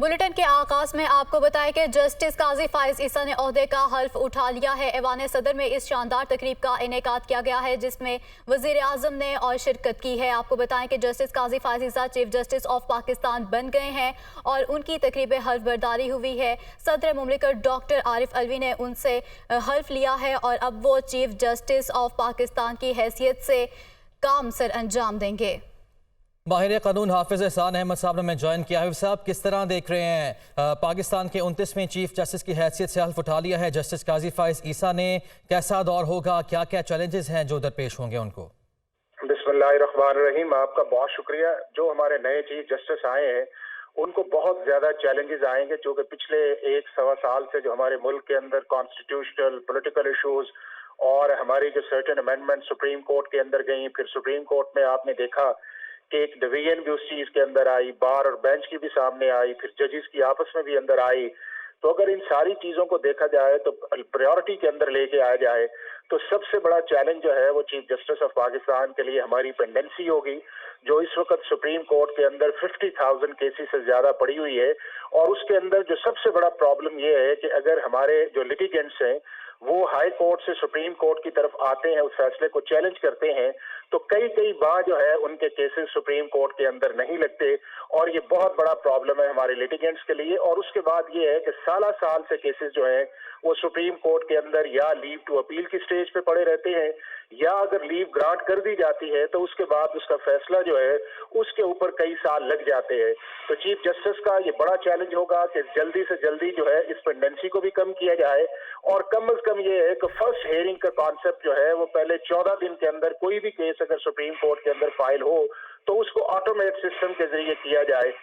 Bulletin के आगाज में आपको बताया कि जस्टिस काजी फाइज ईसा ने ओहदे का हल्फ उठा लिया है। ऐवान सदर में इस शानदार तकरीब का इनेकाद किया गया है जिसमें वजीर आजम ने और शिरकत की है। आपको बताएं कि justice Qazi Faez Isa chief justice of Pakistan बन गए हैं और उनकी तकरीब हल्फ बर्दारी हुई है। सदर मुमलिकत डॉक्टर आरिफ अलवी ने उनसे हल्फ लिया है और अब वो चीफ जस्टिस ऑफ पाकिस्तान की हैसियत से काम सर अंजाम देंगे। माहिर कानून हाफिज एहसान अहमद साहब ने हमें ज्वाइन किया है। साहब, किस तरह देख रहे हैं पाकिस्तान के 29वें चीफ जस्टिस की हैसियत से हल्फ उठा लिया है जस्टिस काजी फाइज ईसा ने, कैसा दौर होगा, क्या क्या चैलेंजेस हैं जो दरपेश होंगे उनको? बिस्मिल्लाहिर्रहमानिर्रहीम। आपका बहुत शुक्रिया। जो हमारे नए चीफ जस्टिस आए हैं उनको बहुत ज्यादा चैलेंजेस आएंगे, जो कि पिछले 1 सवा साल से जो हमारे मुल्क के अंदर कॉन्स्टिट्यूशनल पॉलिटिकल इश्यूज और हमारी जो सर्टेन अमेंडमेंट सुप्रीम कोर्ट के अंदर गई, फिर सुप्रीम कोर्ट में आपने देखा कि एक डिवीजन भी उस चीज के अंदर आई, बार और बेंच की भी सामने आई, फिर जजेस की आपस में भी अंदर आई। तो अगर इन सारी चीजों को देखा जाए तो प्रायोरिटी के अंदर लेके आया जाए तो सबसे बड़ा चैलेंज जो है वो चीफ जस्टिस ऑफ पाकिस्तान के लिए हमारी पेंडेंसी होगी, जो इस वक्त सुप्रीम कोर्ट के अंदर 50,000 केसेस से ज्यादा पड़ी हुई है। और उसके अंदर जो सबसे बड़ा प्रॉब्लम ये है कि अगर हमारे जो लिटिगेंट्स हैं वो हाई कोर्ट से सुप्रीम कोर्ट की तरफ आते हैं, उस फैसले को चैलेंज करते हैं, तो कई बार जो है उनके केसेस सुप्रीम कोर्ट के अंदर नहीं लगते और ये बहुत बड़ा प्रॉब्लम है हमारे लिटिगेंट्स के लिए। और उसके बाद ये है कि साल से केसेस जो है वो सुप्रीम कोर्ट के अंदर या लीव टू अपील की स्टेज पे पड़े रहते हैं, या अगर लीव ग्रांट कर दी जाती है तो उसके बाद उसका फैसला जो है उसके ऊपर कई साल लग जाते हैं। तो चीफ जस्टिस का ये बड़ा चैलेंज होगा कि जल्दी से जल्दी जो है इस पेंडेंसी को भी कम किया जाए और कम से कम ये है कि फर्स्ट हेयरिंग का कॉन्सेप्ट जो है वो पहले 14 दिन के अंदर कोई भी केस अगर सुप्रीम कोर्ट के अंदर फाइल हो तो उसको ऑटोमेट सिस्टम के जरिए किया जाए।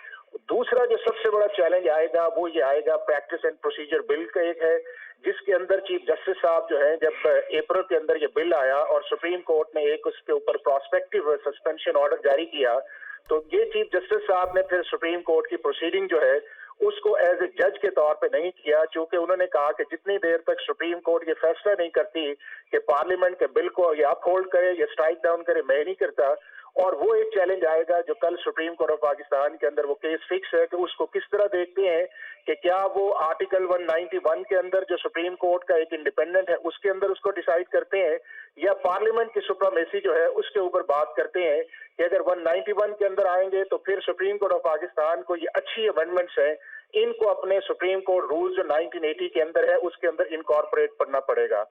दूसरा जो सबसे बड़ा चैलेंज आएगा वो ये आएगा प्रैक्टिस एंड प्रोसीजर बिल का एक है, जिसके अंदर चीफ जस्टिस साहब जो है जब अप्रैल के अंदर ये बिल आया और सुप्रीम कोर्ट ने एक उसके ऊपर प्रोस्पेक्टिव सस्पेंशन ऑर्डर जारी किया, तो ये चीफ जस्टिस साहब ने फिर सुप्रीम कोर्ट की प्रोसीडिंग जो है उसको एज ए जज के तौर पे नहीं किया, क्योंकि उन्होंने कहा कि जितनी देर तक सुप्रीम कोर्ट ये फैसला नहीं करती कि पार्लियामेंट के बिल को ये अपहोल्ड करे या स्ट्राइक डाउन करे, मैं नहीं करता। और वो एक चैलेंज आएगा जो कल सुप्रीम कोर्ट ऑफ पाकिस्तान के अंदर वो केस फिक्स है कि उसको किस तरह देखते हैं कि क्या वो आर्टिकल 191 के अंदर जो सुप्रीम कोर्ट का एक इंडिपेंडेंट है उसके अंदर उसको डिसाइड करते हैं, या पार्लियामेंट की सुप्रीमेसी जो है उसके ऊपर बात करते हैं कि अगर 191 के अंदर आएंगे तो फिर सुप्रीम कोर्ट ऑफ पाकिस्तान को ये अच्छी अमेंडमेंट्स हैं इनको अपने सुप्रीम कोर्ट रूल जो 1980 के अंदर है उसके अंदर इनकॉर्पोरेट करना पड़ेगा।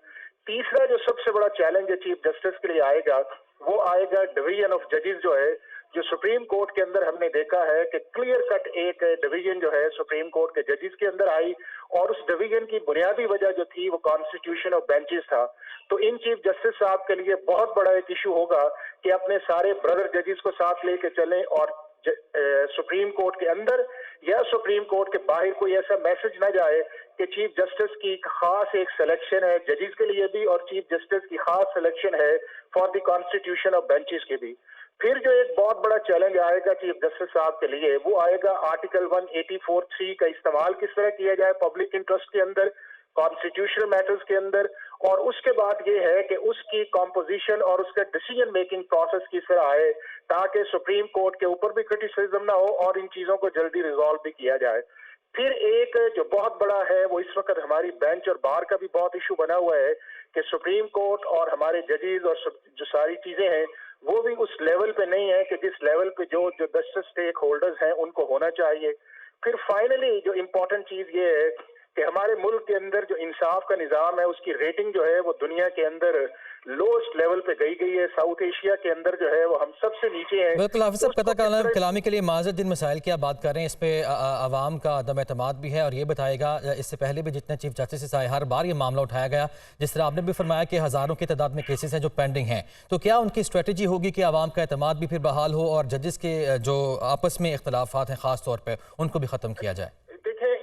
तीसरा जो सबसे बड़ा चैलेंज है चीफ जस्टिस के लिए आएगा वो आएगा डिवीजन ऑफ जजेस जो है, जो सुप्रीम कोर्ट के अंदर हमने देखा है कि क्लियर कट एक डिवीजन जो है सुप्रीम कोर्ट के जजेस के अंदर आई और उस डिवीजन की बुनियादी वजह जो थी वो कॉन्स्टिट्यूशन ऑफ बेंचेस था। तो इन चीफ जस्टिस साहब के लिए बहुत बड़ा एक इशू होगा कि अपने सारे ब्रदर जजेस को साथ लेके चलें और सुप्रीम कोर्ट के अंदर या सुप्रीम कोर्ट के बाहर कोई ऐसा मैसेज ना जाए कि चीफ जस्टिस की खास एक सिलेक्शन है जजेस के लिए भी और चीफ जस्टिस की खास सिलेक्शन है for the constitution of benches के भी। फिर जो एक बहुत बड़ा चैलेंज आएगा चीफ जस्टिस साहब के लिए वो आएगा आर्टिकल 184(3) का इस्तेमाल किस तरह किया जाए पब्लिक इंटरेस्ट के अंदर, कॉन्स्टिट्यूशनल मैटर्स के अंदर। और उसके बाद ये है कि उसकी कॉम्पोजिशन और उसका डिसीजन मेकिंग प्रोसेस किस तरह आए ताकि सुप्रीम कोर्ट के ऊपर भी क्रिटिसिज्म ना हो और इन चीजों को जल्दी रिजॉल्व भी किया जाए। फिर एक जो बहुत बड़ा है वो इस वक्त हमारी बेंच और बार का भी बहुत इशू बना हुआ है कि सुप्रीम कोर्ट और हमारे जजेस और जो सारी चीजें हैं वो भी उस लेवल पे नहीं है कि जिस लेवल पे जो जस्टिस स्टेक होल्डर्स हैं उनको होना चाहिए। फिर फाइनली जो इम्पोर्टेंट चीज ये है कि हमारे मुल्क के अंदर जो इंसाफ का निज़ाम है उसकी रेटिंग जो है वो दुनिया के अंदर लोएस्ट लेवल पे गई है। साउथ एशिया के अंदर जो है वो हम सबसे नीचे हैं। बिल्कुल हाफिज साहब, कता कलामी के लिए माजरत, जिन मसाइल की आप बात कर रहे हैं इस पे आवाम का अदम एतमाद भी है और ये बताएगा इससे पहले भी जितने चीफ जस्टिस आए हर बार ये मामला उठाया गया, जिस तरह आपने भी फरमाया कि हज़ारों की तादाद में केसेस हैं जो पेंडिंग हैं, तो क्या उनकी स्ट्रेटजी होगी कि आवाम का एतमाद भी फिर बहाल हो और जजेस के जो आपस में इख्तलाफात हैं ख़ास तौर पर उनको भी ख़त्म किया जाए?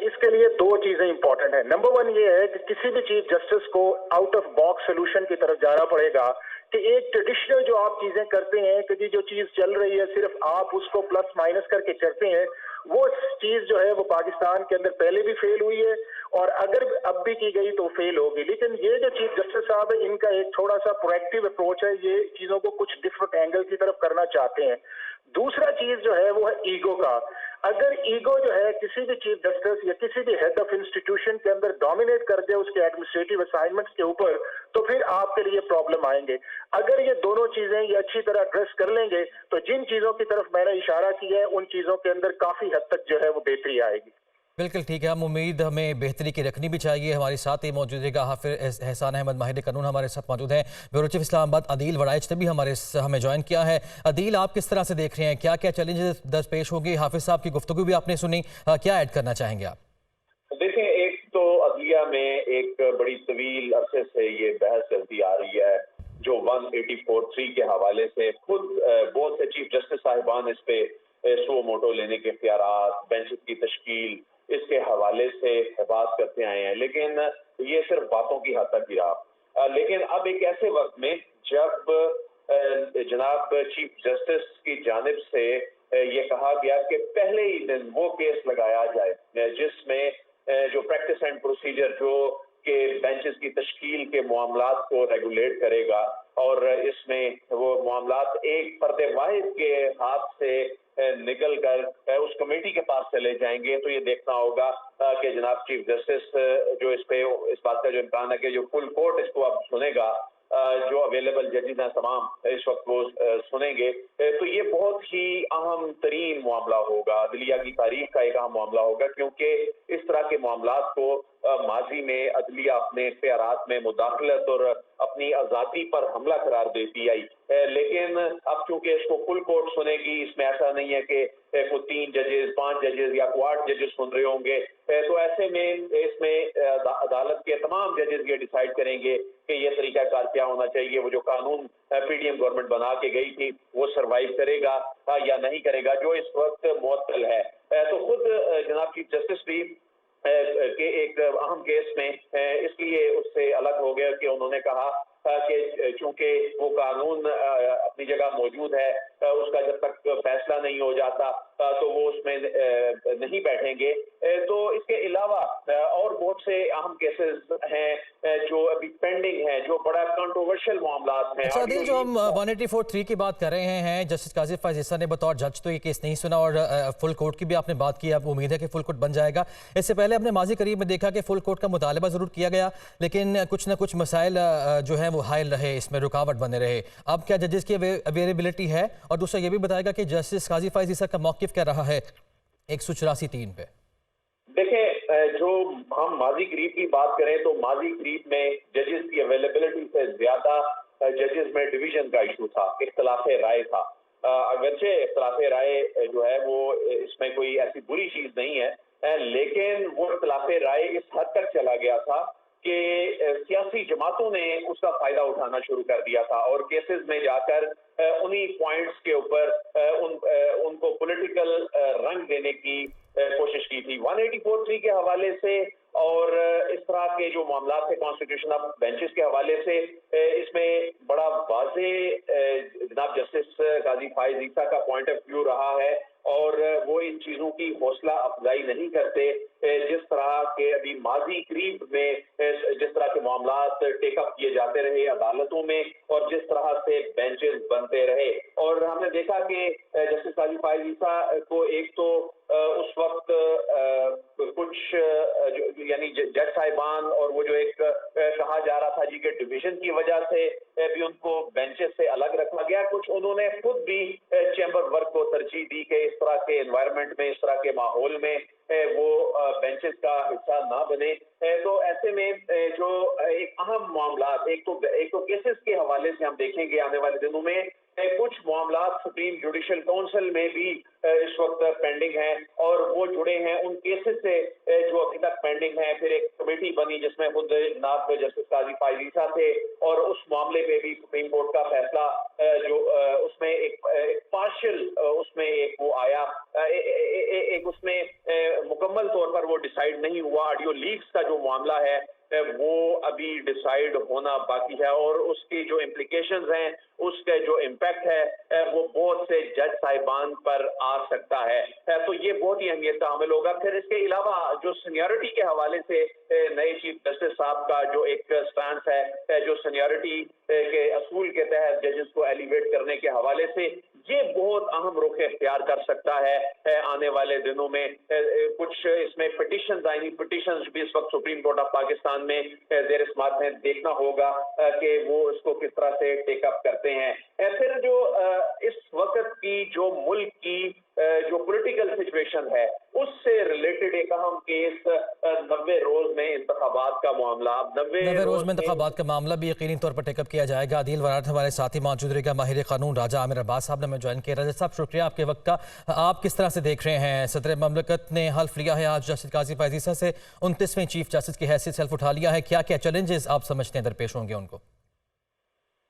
इसके लिए दो चीजें इंपॉर्टेंट है। नंबर वन ये है कि किसी भी चीफ जस्टिस को आउट ऑफ बॉक्स सोल्यूशन की तरफ जाना पड़ेगा कि एक ट्रेडिशनल जो आप चीजें करते हैं कि जी जो चीज चल रही है सिर्फ आप उसको प्लस माइनस करके चलते हैं, वो चीज जो है वो पाकिस्तान के अंदर पहले भी फेल हुई है और अगर अब भी की गई तो फेल होगी। लेकिन ये जो चीफ जस्टिस साहब है इनका एक थोड़ा सा प्रोएक्टिव अप्रोच है, ये चीजों को कुछ डिफरेंट एंगल की तरफ करना चाहते हैं। दूसरा चीज जो है वो है ईगो का। अगर ईगो जो है किसी भी चीफ जस्टिस या किसी भी हेड ऑफ इंस्टीट्यूशन के अंदर डोमिनेट कर दे उसके एडमिनिस्ट्रेटिव असाइनमेंट्स के ऊपर, तो फिर आपके लिए प्रॉब्लम आएंगे। अगर ये दोनों चीजें ये अच्छी तरह एड्रेस कर लेंगे तो जिन चीजों की तरफ मैंने इशारा किया है उन चीजों के अंदर काफी हद तक जो है वो बेहतरी आएगी। बिल्कुल ठीक है, हम उम्मीद हमें बेहतरी की रखनी भी चाहिए। हमारे साथ ही मौजूद रहेगा हाफिज एहसान अहमद, माहिर कानून हमारे साथ मौजूद हैं। ब्यूरो चीफ इस्लामाबाद अदील वड़ाइच ने भी हमें ज्वाइन किया है। अदील, आप किस तरह से देख रहे हैं, क्या क्या चैलेंजेस दरपेश होंगे? हाफिज साहब की गुफ्तगू भी आपने सुनी, क्या ऐड करना चाहेंगे आप? देखें, एक तो अदलिया में एक बड़ी तवील अरसे से ये बहस चलती आ रही है जो 184(3) के हवाले से खुद बहुत से चीफ जस्टिस साहिबान इस पे सो मोटो लेने के इख्तियारात, बेंचेस की तश्कील, इसके हवाले से बात करते आए हैं, लेकिन ये सिर्फ बातों की हद तक ही रहा। लेकिन अब एक ऐसे वक्त में जब जनाब चीफ जस्टिस की जानिब से ये कहा गया कि पहले ही दिन वो केस लगाया जाए जिसमें जो प्रैक्टिस एंड प्रोसीजर जो के बेंचेस की तश्कील के मामलात को रेगुलेट करेगा और इसमें वो मामलात एक फर्द वाहिद के हाथ से निकल कर उस कमेटी के पास चले जाएंगे, तो ये देखना होगा कि जनाब चीफ जस्टिस जो इस बात का जो इम्कान है कि जो फुल कोर्ट इसको अब सुनेगा, जो अवेलेबल जजेस हैं तमाम इस वक्त वो सुनेंगे, तो ये बहुत ही अहम तरीन मामला होगा, अदलिया की तारीख का एक अहम मामला होगा, क्योंकि इस तरह के मामलात को माजी में अदलिया अपने इख्तियारात में मुदाखलत और अपनी आज़ादी पर हमला करार देती आई, लेकिन अब चूंकि इसको फुल कोर्ट सुनेगी, इसमें ऐसा नहीं है कि कोई 3 जजेस, 5 जजेस या 8 जजेस सुन रहे होंगे, तो ऐसे में इसमें अदालत के तमाम जजेस ये डिसाइड करेंगे कि ये तरीकाकार क्या होना चाहिए, वो जो कानून पीडीएम गवर्नमेंट बना के गई थी वो सरवाइव करेगा या नहीं करेगा, जो इस वक्त मुअत्तल है। तो खुद जनाब चीफ जस्टिस भी के एक अहम केस में इसलिए उससे अलग हो गया कि उन्होंने कहा कि चूंकि वो कानून अपनी जगह मौजूद है, उसका जब तक फैसला नहीं हो जाता तो वो उसमें नहीं बैठेंगे। तो इसके अलावा और बहुत से अहम केसेस हैं जो अभी पेंडिंग हैं, जो बड़ा कंट्रोवर्शियल मामलात हैं। अच्छा अदील, जो हम 184(3) की बात कर रहे हैं, जस्टिस काजी फैज ईसा ने बतौर जज तो ये केस नहीं सुना और फुल कोर्ट की भी आपने बात की, अब उम्मीद है कि फुल कोर्ट बन जाएगा। इससे पहले हमने माजी करीब में देखा कि फुल कोर्ट का मुतालबा जरूर किया गया, लेकिन कुछ ना कुछ मसाइल जो है वो हायल रहे, इसमें रुकावट बने रहे। अब क्या जजेस की अवेलेबिलिटी है? और दूसरा ये भी बताएगा कि जस्टिस काजी फैज ईसा का मौकिफ क्या रहा है 184(3) पे? देखें, जो हम माजी करीब की बात करें तो माजी करीब में जजेस की अवेलेबिलिटी से ज्यादा जजेस में डिवीजन का इशू था, इख्तलाफ राय था। अगरचे इख्तलाफ राय जो है वो इसमें कोई ऐसी बुरी चीज नहीं है, लेकिन वो इख्तलाफ राय इस हद तक चला गया था कि सियासी जमातों ने उसका फायदा उठाना शुरू कर दिया था और केसेस में जाकर उन्हीं पॉइंट्स के ऊपर उनको पॉलिटिकल रंग देने की कोशिश की थी। 184(3) के हवाले से और इस तरह के जो मामला थे कॉन्स्टिट्यूशन ऑफ बेंचेस के हवाले से, इसमें बड़ा वाजे जनाब जस्टिस काजी फैज ईसा का पॉइंट ऑफ व्यू रहा है और वो इन चीजों की हौसला अफजाई नहीं करते जिस तरह के अभी माजी करीब में जिस तरह के मामलात टेकअप किए जाते रहे अदालतों में और जिस तरह से बेंचेस बनते रहे। और हमने देखा कि जस्टिस काजी फैज ईसा को एक तो उस वक्त कुछ यानी जज साहिबान और वो जो एक कहा जा रहा था जी के डिवीजन की वजह से भी उनको बेंचेस से अलग रखा गया, कुछ उन्होंने खुद भी चैम्बर वर्क को तरजीह दी कि इस तरह के एनवायरनमेंट में, इस तरह के माहौल में वो बेंचेस का हिस्सा ना बने। तो ऐसे में जो एक अहम मामला, एक तो केसेस के हवाले से हम देखेंगे आने वाले दिनों में कुछ मामला सुप्रीम जुडिशल काउंसिल में भी इस वक्त पेंडिंग है और वो जुड़े हैं उन केसेस से जो अभी तक पेंडिंग है। फिर एक कमेटी बनी जिसमें खुद जनाब जस्टिस काजी फैज ईसा थे और उस मामले पे भी सुप्रीम कोर्ट का फैसला जो उसमें एक पार्शियल उसमें एक वो आया, एक उसमें मुकम्मल तौर पर वो डिसाइड नहीं हुआ। ऑडियो लीक्स का जो मामला है वो अभी डिसाइड होना बाकी है और उसकी जो इम्प्लीकेशंस हैं, उसका जो इम्पैक्ट है वो बहुत से जज साहिबान पर आ सकता है। तो ये बहुत ही अहमियत का अमल होगा। फिर इसके अलावा जो सीनियरिटी के हवाले से नए चीफ जस्टिस साहब का जो एक स्टांस है, जो सीनियरिटी के असूल के तहत जजेस को एलिवेट करने के हवाले से, ये बहुत अहम रुख इख्तियार कर सकता है आने वाले दिनों में। कुछ इसमें पिटिशंस आएंगी, पिटिशंस भी इस वक्त सुप्रीम कोर्ट ऑफ पाकिस्तान में ज़ेर समाअत है। देखना होगा कि वो इसको किस तरह से टेकअप करते हैं। फिर जो इस वक्त की जो मुल्क की जो पॉलिटिकल सिचुएशन है, उससे रिलेटेड एक अहम केस 90 रोज में इंतखाबात का मामला। 90 रोज में इंतखाबात का मामला भी यकीनी तौर पर टेकअप किया जाएगा। आदिल वरारत हमारे साथ ही मौजूद रहेगा। माहिर कानून राजा आमिर अब्बास साहब ने हमें ज्वाइन किया। राजा साहब, शुक्रिया आपके वक्त का। आप किस तरह से देख रहे हैं, सदर ममलकत ने हल्फ लिया है आज जस्टिस काजी फैज़ ईसा से, 29वें चीफ जस्टिस की हैसियत से हल्फ उठा लिया है, क्या क्या चैलेंजेस आप समझते हैं दरपेश होंगे उनको?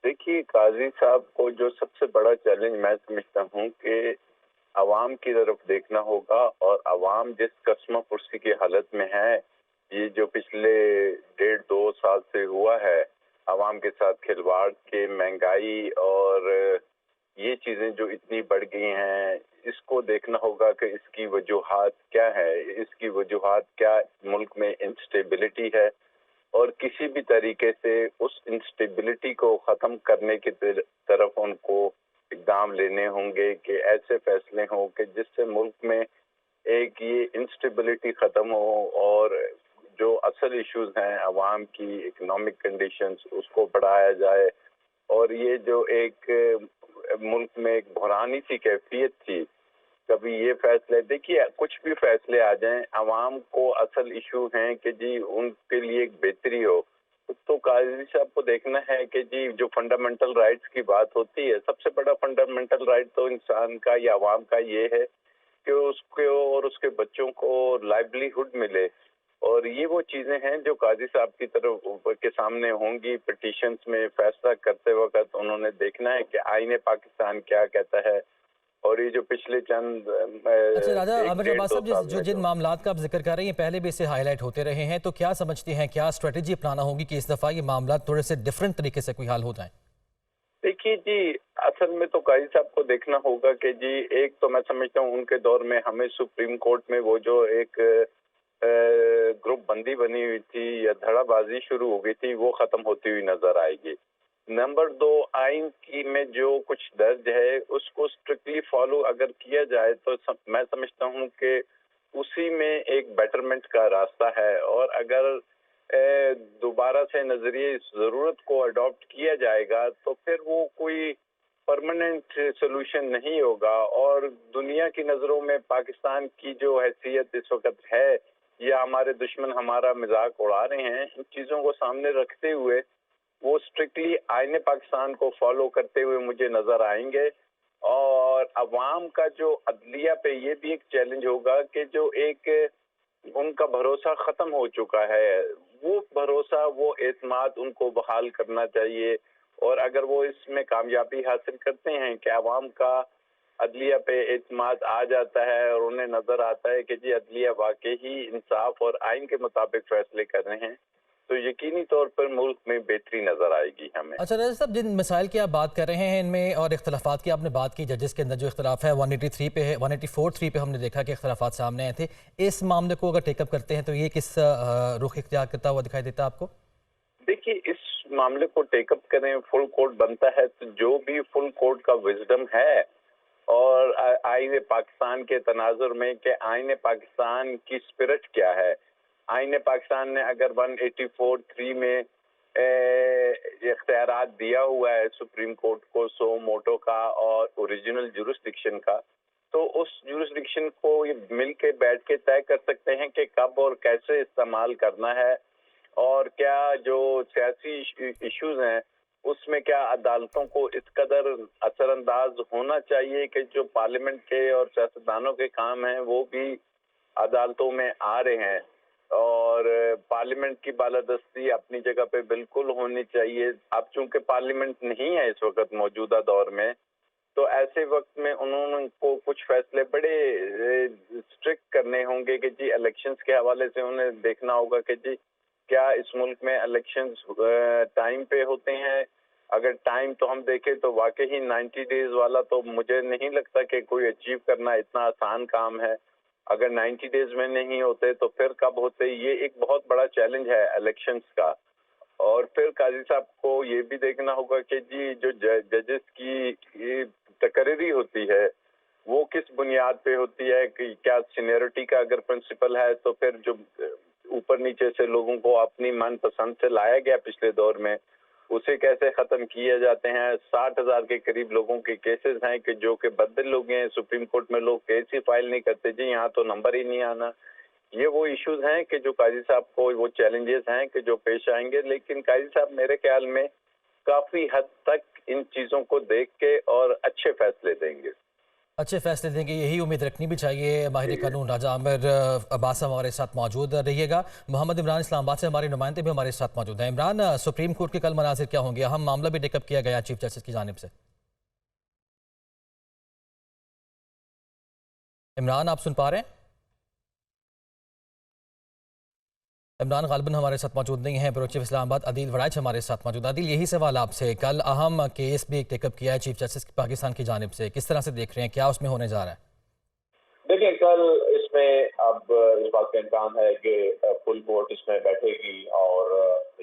देखिए, काजी साहब को जो सबसे बड़ा चैलेंज मैं समझता हूँ कि अवाम की तरफ देखना होगा, और अवाम जिस कसम पुरसी की हालत में है, ये जो पिछले 1.5-2 साल से हुआ है, अवाम के साथ खिलवाड़ के, महंगाई और ये चीजें जो इतनी बढ़ गई हैं, इसको देखना होगा कि इसकी वजूहात क्या है। इसकी वजूहात क्या मुल्क में इंस्टेबिलिटी है, और किसी भी तरीके से उस इंस्टेबिलिटी को ख़त्म करने की तरफ उनको इक़दाम लेने होंगे कि ऐसे फैसले हों कि जिससे मुल्क में एक ये इंस्टेबिलिटी ख़त्म हो, और जो असल इश्यूज हैं अवाम की इकोनॉमिक कंडीशंस, उसको बढ़ाया जाए। और ये जो एक मुल्क में एक बहरानी सी कैफियत थी, कभी ये फैसले, देखिए कुछ भी फैसले आ जाएं, अवाम को असल इशू हैं कि जी उनके लिए एक बेहतरी हो। तो काजी साहब को देखना है कि जी जो फंडामेंटल राइट्स की बात होती है, सबसे बड़ा फंडामेंटल राइट तो इंसान का या अवाम का ये है कि उसको और उसके बच्चों को लाइवलीहुड मिले। और ये वो चीजें हैं जो काजी साहब की तरफ के सामने होंगी। पिटीशंस में फैसला करते वक्त उन्होंने देखना है कि आईने पाकिस्तान क्या कहता है, और ये जो पिछले चंद अच्छा राजा आमिर अब्बास साहब, जिन मामलात का आप जिक्र कर रहे हैं पहले भी इससे हाईलाइट होते रहे हैं, तो क्या समझते हैं, क्या स्ट्रेटजी अपनाना होगी कि इस दफ़ा ये मामला थोड़े से डिफरेंट तरीके से कोई हल हो जाए? देखिए जी, असल में तो काजी साहब को देखना होगा कि जी एक तो मैं समझता हूँ उनके दौर में हमें सुप्रीम कोर्ट में वो जो एक ग्रुप बंदी बनी हुई थी या धड़ाबाजी शुरू हो गई थी, वो खत्म होती हुई नजर आएगी। नंबर 2, आइन की में जो कुछ दर्ज है उसको स्ट्रिक्टली फॉलो अगर किया जाए तो मैं समझता हूँ कि उसी में एक बेटरमेंट का रास्ता है। और अगर दोबारा से नजरिए ज़रूरत को अडॉप्ट किया जाएगा तो फिर वो कोई परमानेंट सोल्यूशन नहीं होगा। और दुनिया की नज़रों में पाकिस्तान की जो हैसियत इस वक्त है, या हमारे दुश्मन हमारा मजाक उड़ा रहे हैं, इन चीज़ों को सामने रखते हुए वो स्ट्रिक्टली आईने पाकिस्तान को फॉलो करते हुए मुझे नजर आएंगे। और अवाम का जो अदलिया पे ये भी एक चैलेंज होगा कि जो एक उनका भरोसा खत्म हो चुका है, वो भरोसा, वो एतमाद उनको बहाल करना चाहिए। और अगर वो इसमें कामयाबी हासिल करते हैं कि अवाम का अदलिया पे एतमाद आ जाता है और उन्हें नजर आता है कि जी अदलिया वाकई ही इंसाफ और आइन के मुताबिक फैसले कर रहे हैं, तो यकीनी तौर पर मुल्क में बेहतरी नजर आएगी हमें। अच्छा राजा साहब, जिन मसाइल की आप बात कर रहे हैं इनमें और इख्तलाफात की आपने बात की, जजेस के अंदर जो इख्तलाफ है 183 पे है, 184.3 पे हमने देखा कि इख्तलाफात सामने आए थे। इस मामले को अगर टेकअप करते हैं तो ये किस रुख इख्तियार करता हुआ दिखाई देता आपको? देखिए, इस मामले को टेकअप करें, फुल कोर्ट बनता है तो जो भी फुल कोर्ट का विजडम है और आईने पाकिस्तान के तनाजुर में कि आईने पाकिस्तान की स्पिरिट क्या है। आईने पाकिस्तान ने अगर 184.3 में इख्तियारात दिया हुआ है सुप्रीम कोर्ट को सो मोटो का और ओरिजिनल जुरिस्डिक्शन का, तो उस जुरिस्डिक्शन को ये मिल के बैठ के तय कर सकते हैं कि कब और कैसे इस्तेमाल करना है, और क्या जो सियासी इश्यूज हैं उसमें क्या अदालतों को इस कदर असरअंदाज होना चाहिए कि जो पार्लियामेंट के और सियासतदानों के काम हैं वो भी अदालतों में आ रहे हैं। और पार्लियामेंट की बालादस्ती अपनी जगह पे बिल्कुल होनी चाहिए। अब चूंकि पार्लियामेंट नहीं है इस वक्त मौजूदा दौर में, तो ऐसे वक्त में उन्होंने को कुछ फैसले बड़े स्ट्रिक्ट करने होंगे कि जी इलेक्शंस के हवाले से उन्हें देखना होगा कि जी क्या इस मुल्क में इलेक्शंस टाइम पे होते हैं? अगर टाइम तो हम देखें तो वाकई 90 डेज वाला तो मुझे नहीं लगता कि कोई अचीव करना इतना आसान काम है। अगर 90 डेज में नहीं होते तो फिर कब होते? ये एक बहुत बड़ा चैलेंज है इलेक्शंस का। और फिर काजी साहब को ये भी देखना होगा कि जी जो जजेस की ये तकरीरी होती है वो किस बुनियाद पे होती है, कि क्या सीनियरिटी का अगर प्रिंसिपल है तो फिर जो ऊपर नीचे से लोगों को अपनी मन पसंद से लाया गया पिछले दौर में उसे कैसे खत्म किए जाते हैं। 60,000 के करीब लोगों के केसेस हैं कि जो कि बदल लोग हैं, सुप्रीम कोर्ट में लोग केस ही फाइल नहीं करते, जी यहाँ तो नंबर ही नहीं आना। ये वो इश्यूज हैं कि जो काजी साहब को वो चैलेंजेस हैं कि जो पेश आएंगे, लेकिन काजी साहब मेरे ख्याल में काफी हद तक इन चीजों को देख के और अच्छे फैसले देंगे। अच्छे फैसले देंगे, यही उम्मीद रखनी भी चाहिए। माहिर कानून राजा आमिर अब्बास हमारे साथ मौजूद रहिएगा। मोहम्मद इमरान इस्लामाबाद से हमारे नुमाइंदे भी हमारे साथ मौजूद हैं। इमरान, सुप्रीम कोर्ट के कल मनाजिर क्या होंगे? अहम मामला भी टेकअप किया गया चीफ जस्टिस की जानिब से। इमरान, आप सुन पा रहे हैं? इमरान गालिबन हमारे साथ मौजूद नहीं है। ब्यूरो चीफ इस्लामाबाद अदील वड़ाइच हमारे साथ मौजूद। अदील, यही सवाल आपसे, कल अहम केस भी टेकअप किया है चीफ जस्टिस पाकिस्तान की जानिब से, किस तरह से देख रहे हैं, क्या उसमें होने जा रहा है? देखिए, कल इसमें अब इस बात का इम्कान है कि फुल कोर्ट इसमें बैठेगी और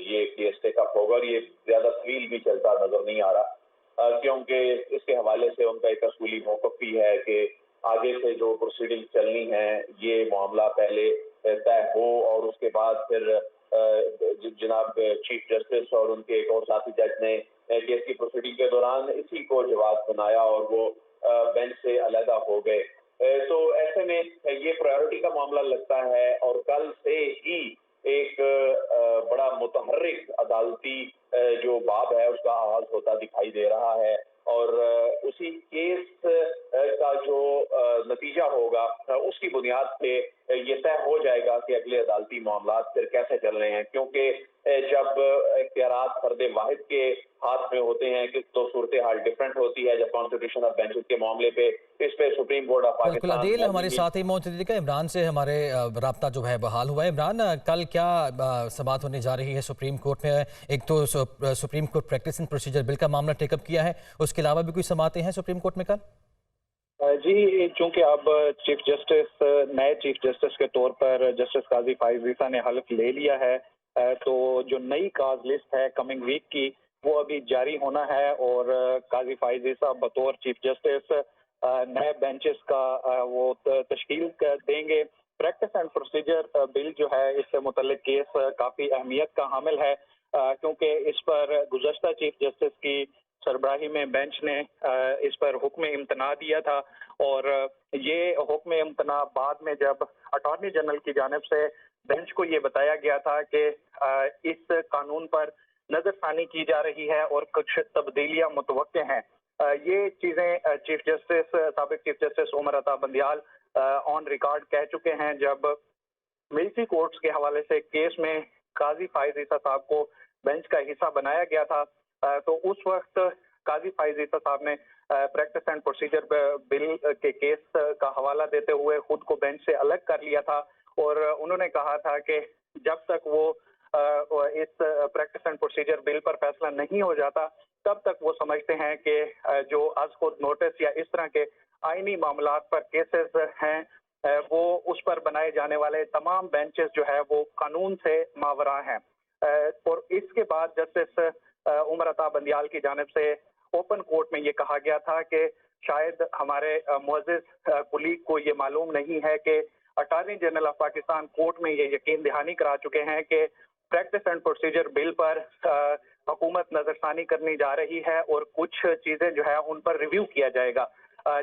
ये केस टेकअप होगा और ये ज्यादा तवील भी चलता नजर नहीं आ रहा, क्योंकि इसके हवाले से उनका एक असूली मौक़िफ़ भी है कि आगे से जो प्रोसीडिंग चलनी है ये मामला पहले तय हो और उसके बाद फिर जनाब चीफ जस्टिस और उनके एक और साथी जज ने केस की प्रोसीडिंग के दौरान इसी को जवाब बनाया और वो बेंच से अलहदा हो गए। तो ऐसे में ये प्रायोरिटी का मामला लगता है और कल से ही एक बड़ा मुतहर्रिक अदालती जो बाब है उसका आगाज होता दिखाई दे रहा है और उसी केस का जो नतीजा होगा उसकी बुनियाद पे ये तय हो जाएगा कि अगले अदालती मामला फिर कैसे चल रहे हैं, क्योंकि जब इख्तियारात फर्द वाहिद के हाथ में होते हैं कि तो सूरत हाल डिफरेंट होती है। जब कॉन्स्टिट्यूशनल बेंचेस के मामले पे इस पे सुप्रीम कोर्ट ऑफ बिल्कुल अदील, हमारे साथ ही मौजूद है। इमरान से हमारे राब्ता जो है बहाल हुआ है। इमरान, कल क्या समाअत होने जा रही है सुप्रीम कोर्ट में? एक तो supreme court practice and procedure bill का मामला टेकअप किया है, उसके अलावा भी कोई समाअतें हैं सुप्रीम कोर्ट में कल? जी, चूंकि अब नए चीफ जस्टिस के तौर पर जस्टिस काजी फाइज ईसा ने हल्फ ले लिया है, तो जो नई काज लिस्ट है कमिंग वीक की वो अभी जारी होना है और काजी फाइज ईसा बतौर चीफ जस्टिस नए बेंचेस का वो तश्कील देंगे। प्रैक्टिस एंड प्रोसीजर बिल जो है इससे मुतल्लिक केस काफी अहमियत का हामिल है, क्योंकि इस पर गुज़श्ता चीफ जस्टिस की सरबराही में बेंच ने इस पर हुक्म इम्तना दिया था और ये हुक्म इम्तना बाद में जब अटॉर्नी जनरल की जानिब से बेंच को ये बताया गया था कि इस कानून पर नजरसानी की जा रही है और कुछ तब्दीलियां मुतवक्के हैं। ये चीजें चीफ जस्टिस साबिक chief justice Umar Ata Bandial on record कह चुके हैं जब मिलिट्री कोर्ट्स के हवाले से केस में काजी फाइज ईसा साहब को बेंच का हिस्सा बनाया गया था। तो उस वक्त काजी फाइज ईसा साहब ने प्रैक्टिस एंड प्रोसीजर बिल के केस का हवाला देते हुए खुद को बेंच से अलग कर लिया था और उन्होंने कहा था कि जब तक वो इस प्रैक्टिस एंड प्रोसीजर बिल पर फैसला नहीं हो जाता तब तक वो समझते हैं कि जो आज खुद नोटिस या इस तरह के आईनी मामला पर केसेस हैं वो उस पर बनाए जाने वाले तमाम बेंचेस जो है वो कानून से मावरा हैं। और इसके बाद जस्टिस उमर अता बंदियाल की जानिब से ओपन कोर्ट में ये कहा गया था कि शायद हमारे मुअज़्ज़िज़ कुलीग को ये मालूम नहीं है कि attorney general of Pakistan court में ये यकीन दहानी करा चुके हैं कि प्रैक्टिस एंड प्रोसीजर बिल पर हुकूमत नजरसानी करने जा रही है और कुछ चीजें जो है उन पर रिव्यू किया जाएगा,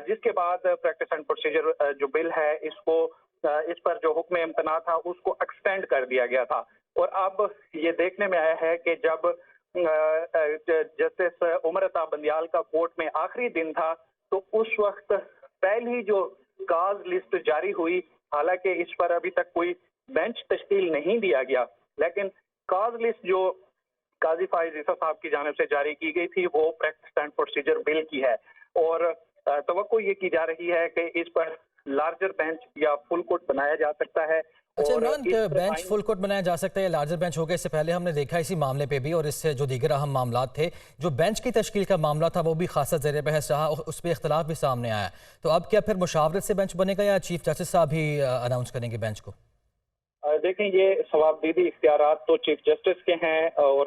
जिसके बाद प्रैक्टिस एंड प्रोसीजर जो बिल है इसको इस पर जो हुक्म इम्तना था उसको एक्सटेंड कर दिया गया था। और अब ये देखने में आया है कि जब जस्टिस उमर अता बंदियाल का कोर्ट में आखिरी दिन था तो उस वक्त पहली जो काज लिस्ट जारी हुई, हालांकि इस पर अभी तक कोई बेंच तश्कील नहीं दिया गया, लेकिन काज लिस्ट जो काजी फाइज ईसा साहब की जानिब से जारी की गई थी वो प्रैक्टिस एंड प्रोसीजर बिल की है और तवक्को ये की जा रही है कि इस पर लार्जर बेंच या फुल कोर्ट बनाया जा सकता है। अच्छा और इमरान, इस बेंच टाइम- फुल कोर्ट बनाया जा सकता है या लार्जर बेंच होगा, इससे पहले हमने देखा इसी मामले पे भी और इससे जो दीगर अहम मामला थे, जो बेंच की तश्कील का मामला था वो भी खासा ज़ेर बहस रहा, उस पर इख्तलाफ भी सामने आया। तो अब क्या फिर मुशावरत से बेंच बनेगा या चीफ जस्टिस साहब ही अनाउंस करेंगे बेंच को? देखें, ये सवाबदीदी इख्तियारात तो चीफ जस्टिस के हैं और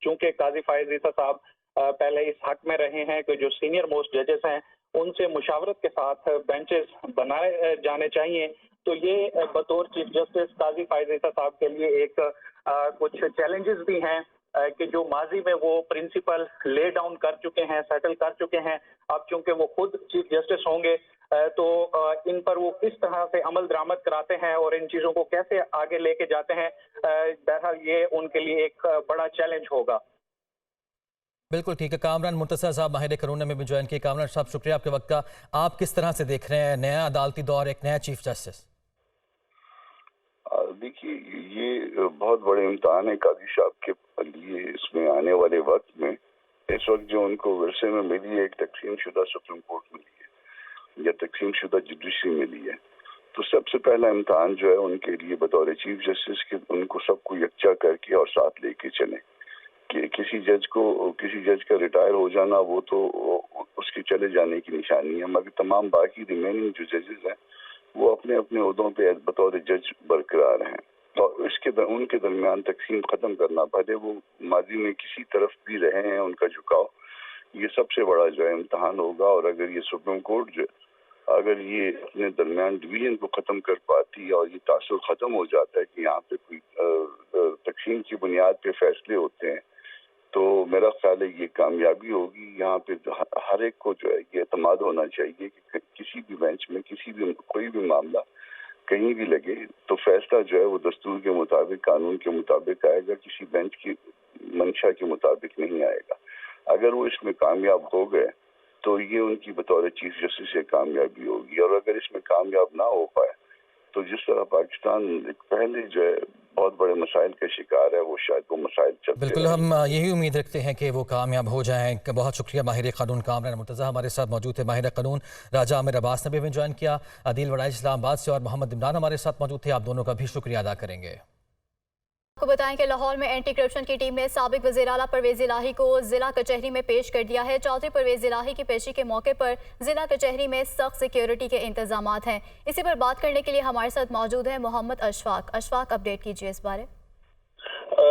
चूंकि काजी फायज ईसा साहब पहले इस हक में रहे हैं कि जो सीनियर मोस्ट जजेस हैं उनसे मुशावरत के साथ बेंचेस बनाए जाने चाहिए, तो ये बतौर चीफ जस्टिस काजी फायज ईसा साहब के लिए एक कुछ चैलेंजेस भी हैं कि जो माजी में वो प्रिंसिपल ले डाउन कर चुके हैं, सेटल कर चुके हैं। अब चूंकि वो खुद चीफ जस्टिस होंगे तो इन पर वो किस तरह से अमल दरामद कराते हैं और इन चीजों को कैसे आगे लेके जाते हैं, बहरहाल ये उनके लिए एक बड़ा चैलेंज होगा। बिल्कुल ठीक है। कामरान मुर्तज़ा साहब माहिर कानून ने भी ज्वाइन किए। कामरान साहब शुक्रिया आपके वक्त का। आप किस तरह से देख रहे हैं नया अदालती दौर, एक नया चीफ जस्टिस? देखिए, ये बहुत बड़े इम्तहान है काजी साहब के लिए इसमें आने वाले वक्त में। इस वक्त जो उनको विरसे में मिली है, एक तकसीम शुदा सुप्रीम कोर्ट मिली है या तकसीम शुदा जुडिशरी मिली है, तो सबसे पहला इम्तहान जो है उनके लिए बतौर चीफ जस्टिस के उनको सबको यकजा करके और साथ लेके चले। कि किसी जज का रिटायर हो जाना वो तो उसके चले जाने की निशानी है, मगर तमाम बाकी रिमेनिंग जो जजेस हैं वो अपने अपने ओहदों पे बतौर जज बरकरार हैं। तो उनके दरमियान तकसीम खत्म करना, भले वो माजी में किसी तरफ भी रहे हैं, उनका झुकाव, ये सबसे बड़ा जो है इम्तहान होगा। और अगर ये सुप्रीम कोर्ट जो अगर ये अपने दरमियान डिवीजन को खत्म कर पाती है और ये तासुर खत्म हो जाता है कि यहाँ पे कोई तकसीम की बुनियाद पे फैसले होते हैं, तो मेरा ख्याल है ये कामयाबी होगी। यहाँ पे हर एक को जो है ये एतमाद होना चाहिए कि किसी भी बेंच में कोई भी मामला कहीं भी लगे तो फैसला जो है वो दस्तूर के मुताबिक, कानून के मुताबिक आएगा, किसी बेंच की मंशा के मुताबिक नहीं आएगा। अगर वो इसमें कामयाब हो गए तो ये उनकी बतौर चीफ जस्टिस से कामयाबी होगी। और अगर इसमें कामयाब ना हो पाए तो जिस तरह पाकिस्तान पहले जो है बहुत बड़े मसाइल का शिकार है, वो शायद वो मसाइल चलते बिल्कुल, हम यही उम्मीद रखते हैं कि वो कामयाब हो जाएं। बहुत शुक्रिया माहिर कानून कामरान मुर्तज़ा हमारे साथ मौजूद थे। माहिर कानून राजा आमिर अब्बास ने भी ज्वाइन किया, अदील वड़ाई इस्लामाबाद से, और मोहम्मद इमरान हमारे साथ मौजूद थे। आप दोनों का भी शुक्रिया अदा करेंगे। आपको बताएं कि लाहौर में एंटी करप्शन की टीम ने साबिक वज़ीर आला परवेज़ इलाही को जिला कचहरी में पेश कर दिया है। चौधरी परवेज़ इलाही की पेशी के मौके पर जिला कचहरी में सख्त सिक्योरिटी के इंतजामात हैं। इसी पर बात करने के लिए हमारे साथ मौजूद है मोहम्मद अशफाक। अशफाक, अपडेट कीजिए इस बारे।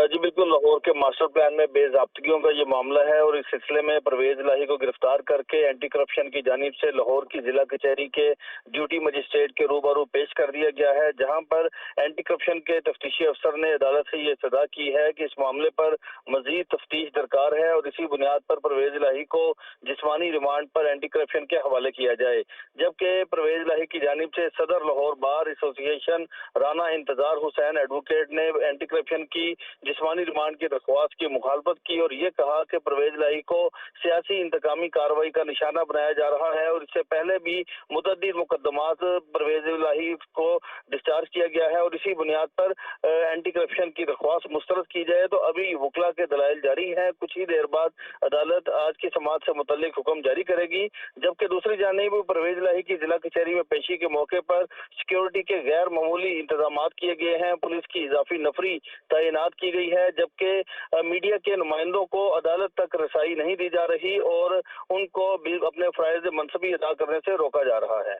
जी बिल्कुल, लाहौर के मास्टर प्लान में बेज़ाब्तगियों का ये मामला है और इस सिलसिले में परवेज इलाही को गिरफ्तार करके एंटी करप्शन की जानिब से लाहौर की जिला कचहरी के ड्यूटी मजिस्ट्रेट के रूबरू पेश कर दिया गया है, जहां पर एंटी करप्शन के तफ्तीशी अफसर ने अदालत से ये सदा की है कि इस मामले पर मजीद तफ्तीश दरकार है और इसी बुनियाद पर परवेज इलाही को जिस्मानी रिमांड पर एंटी करप्शन के हवाले किया जाए। जबकि परवेज इलाही की जानिब से सदर लाहौर बार एसोसिएशन राना इंतजार हुसैन एडवोकेट ने एंटी करप्शन की जिस्मानी रिमांड की दरख्वास्त की मुखालफत की और ये कहा कि परवेज इलाही को सियासी इंतकामी कार्रवाई का निशाना बनाया जा रहा है और इससे पहले भी मुतअद्दिद मुकदमात परवेज इलाही को डिस्चार्ज किया गया है और इसी बुनियाद पर एंटी करप्शन की दरख्वास्त मुस्तरद की जाए। तो अभी वकला के दलाइल जारी हैं, कुछ ही देर बाद अदालत आज की समाअत से मुतल्लिक हुक्म जारी करेगी। जबकि दूसरी जानिब परवेज इलाही की जिला कचहरी में पेशी के मौके पर सिक्योरिटी के गैर मामूली इंतजाम किए गए हैं, पुलिस की इजाफी नफरी तैनात की गई है, जबकि मीडिया के नुमाइंदों को अदालत तक रसाई नहीं दी जा रही और उनको अपने फराइज मनसबी अदा करने से रोका जा रहा है।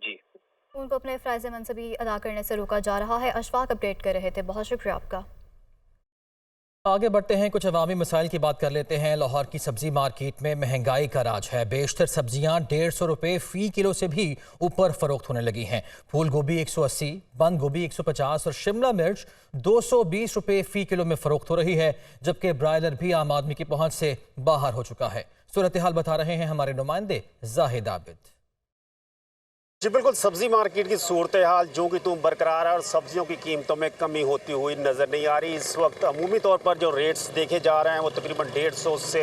जी, उनको अपने फराइज मनसबी अदा करने से रोका जा रहा है। अशफाक अपडेट कर रहे थे, बहुत शुक्रिया आपका। आगे बढ़ते हैं, कुछ अवामी मसाइल की बात कर लेते हैं। लाहौर की सब्जी मार्केट में महंगाई का राज है। बेशतर सब्जियां 150 रुपये फ़ी किलो से भी ऊपर फरोख्त होने लगी हैं। फूल गोभी 180, बंद गोभी 150 और शिमला मिर्च 220 रुपये फ़ी किलो में फरोख्त हो रही है, जबकि ब्रायलर भी आम आदमी की पहुंच से बाहर हो चुका है। सूरत हाल बता रहे हैं हमारे नुमाइंदे जाहिद आबिद। जी बिल्कुल, सब्जी मार्केट की सूरत हाल जो कि तुम बरकरार है और सब्जियों की कीमतों में कमी होती हुई नज़र नहीं आ रही। इस वक्त अमूमी तौर पर जो रेट्स देखे जा रहे हैं वो तकरीबन 150 से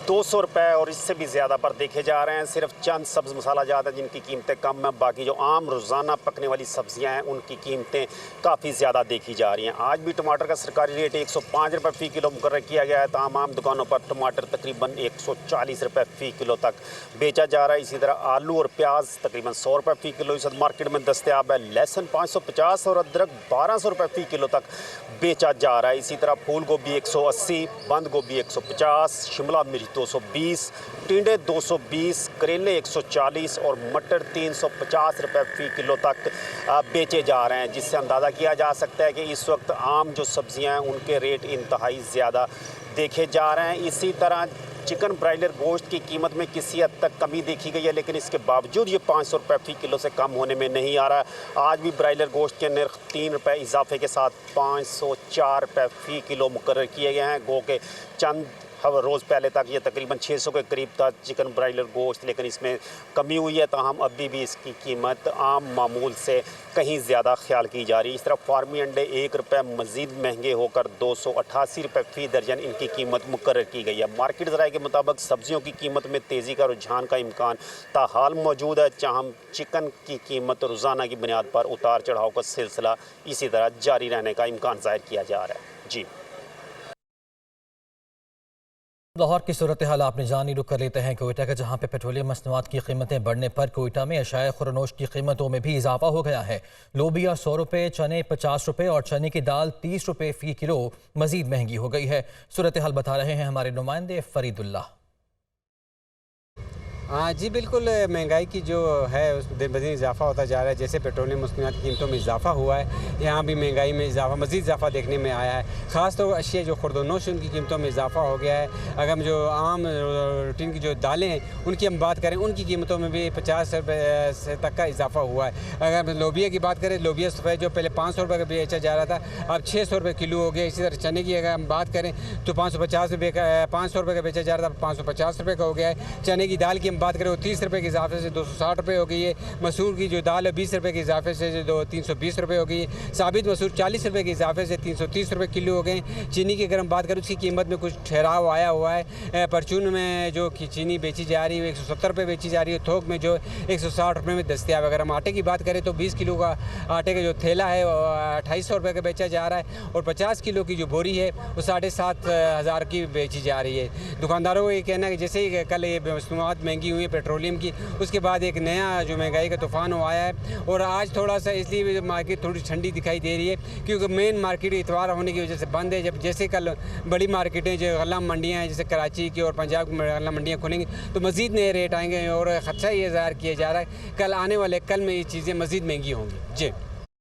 200 रुपये और इससे भी ज़्यादा पर देखे जा रहे हैं। सिर्फ चंद सब्ज़ मसाला ज़्यादा जिनकी कीमतें कम हैं, बाकी जो आम रोज़ाना पकने वाली सब्ज़ियां हैं उनकी कीमतें काफ़ी ज़्यादा देखी जा रही हैं। आज भी टमाटर का सरकारी रेट 105 रुपये फ़ी किलो मुकर्रर किया गया है। तमाम दुकानों पर टमाटर तकरीबन 140 रुपये फ़ी किलो तक बेचा जा रहा है। इसी तरह आलू और प्याज तकरीबन 100 रुपये फ़ी किलो इस वक्त मार्केट में दस्तयाब है। लहसुन 550 और अदरक 1200 रुपये फ़ी किलो तक बेचा जा रहा है। इसी तरह फूल गोभी 180, बंद गोभी 150, शिमला मिर्च 220, टिंडे 220, करेले 140 और मटर 350 रुपये फ़ी किलो तक बेचे जा रहे हैं, जिससे अंदाज़ा किया जा सकता है कि इस वक्त आम जो सब्ज़ियां हैं उनके रेट इंतहाई ज़्यादा देखे जा रहे हैं। इसी तरह चिकन ब्रायलर गोश्त की कीमत में किसी हद तक कमी देखी गई है, लेकिन इसके बावजूद ये 500 रुपये फ़ी किलो से कम होने में नहीं आ रहा। आज भी ब्रायलर गोश्त के नर्ख 3 रुपये इजाफे के साथ 504 रुपये फ़ी किलो मुकर्रर किए गए हैं। गो के चंद रोज़ पहले तक ये तकरीबन 600 के करीब था चिकन ब्रायलर गोश्त, लेकिन इसमें कमी हुई है। ताहम अभी भी इसकी कीमत आम मामूल से कहीं ज़्यादा ख्याल की जा रही है। इस तरह फार्मी अंडे 1 रुपये मज़ीद महंगे होकर 288 रुपये फ़ी दर्जन इनकी कीमत मुकर्रर की गई है। मार्केट ज़राए के मुताबिक सब्ज़ियों की कीमत में तेज़ी का रुझान का इम्कान ताहाल मौजूद है। चाहम चिकन की कीमत रोज़ाना की बुनियाद पर उतार चढ़ाव का सिलसिला इसी तरह जारी रहने का इम्कान ज़ाहिर किया जा रहा है। जी लाहौर की सूरत हाल आपने जानी। रुक कर लेते हैं कोयटा का, जहां पे पेट्रोलियम मसनूआत की कीमतें बढ़ने पर कोयटा में अशाए खुरनोश की कीमतों में भी इजाफा हो गया है। लोबिया 100 रुपये, चने 50 रुपये और चने की दाल 30 रुपये फ़ी किलो मजीद महंगी हो गई है। सूरत हाल बता रहे हैं हमारे नुमाइंदे फरीदुल्लाह। हाँ जी बिल्कुल, महंगाई की जो है उस दिन ब दिन इजाफा होता जा रहा है। जैसे पेट्रोलियम मसनूआत की कीमतों में इजाफा हुआ है, यहाँ भी महंगाई में इजाफा मज़ीद इजाफा देखने में आया है। ख़ास तौर अशिया जो खुर्दनोश उनकी कीमतों में इजाफा हो गया है। अगर हम जो आम रूटीन की जो दालें हैं उनकी हम बात करें, उनकी कीमतों में भी 50 रुपये से तक का इजाफा हुआ है। अगर हम लोबिया की बात करें, लोबिया सफ़ेद जो पहले 500 रुपये का बेचा जा रहा था अब 600 रुपये किलो हो गया। इसी तरह चने की अगर हम बात करें तो 550 रुपये का 500 रुपये का बेचा जा रहा था, 550 रुपये का हो गया है। चने की दाल की हम बात करें वो 30 रुपये के इजाफे से 260 रुपये हो गई है। मसूर की जो दाल है 20 रुपये के इजाफे से 320 रुपये हो गई है। साबित मसूर 40 रुपये के इजाफे से 330 रुपये किलो हो गए। चीनी की अगर हम बात करें उसकी कीमत में कुछ ठहराव आया हुआ है। परचून में जो चीनी बेची जा रही है 170 रुपये बेची जा रही है, थोक में जो 160 रुपये में दस्तियाब है। अगर हम आटे की बात करें तो 20 किलो का आटे का जो थैला है 2800 रुपये का बेचा जा रहा है और 50 किलो की जो बोरी है वो 7,500 की बेची जा रही है। दुकानदारों को ये कहना है कि जैसे ही कल ये मसनूआत महंगी हुई है पेट्रोलियम की, उसके बाद एक नया जो महंगाई का तूफ़ान आया है। और आज थोड़ा सा इसलिए मार्केट थोड़ी ठंडी दिखाई दे रही है क्योंकि मेन मार्केट इतवार होने की वजह से बंद है। जब जैसे कल बड़ी मार्केटें जो गल्ला मंडियाँ हैं जैसे कराची की और पंजाब की गल्ला मंडियाँ खुलेंगी तो मज़ीद नए रेट आएंगे और ख़दशा ये ज़ाहिर किया जा रहा है कल आने वाले कल में ये चीज़ें मज़ीद महंगी होंगी। जी।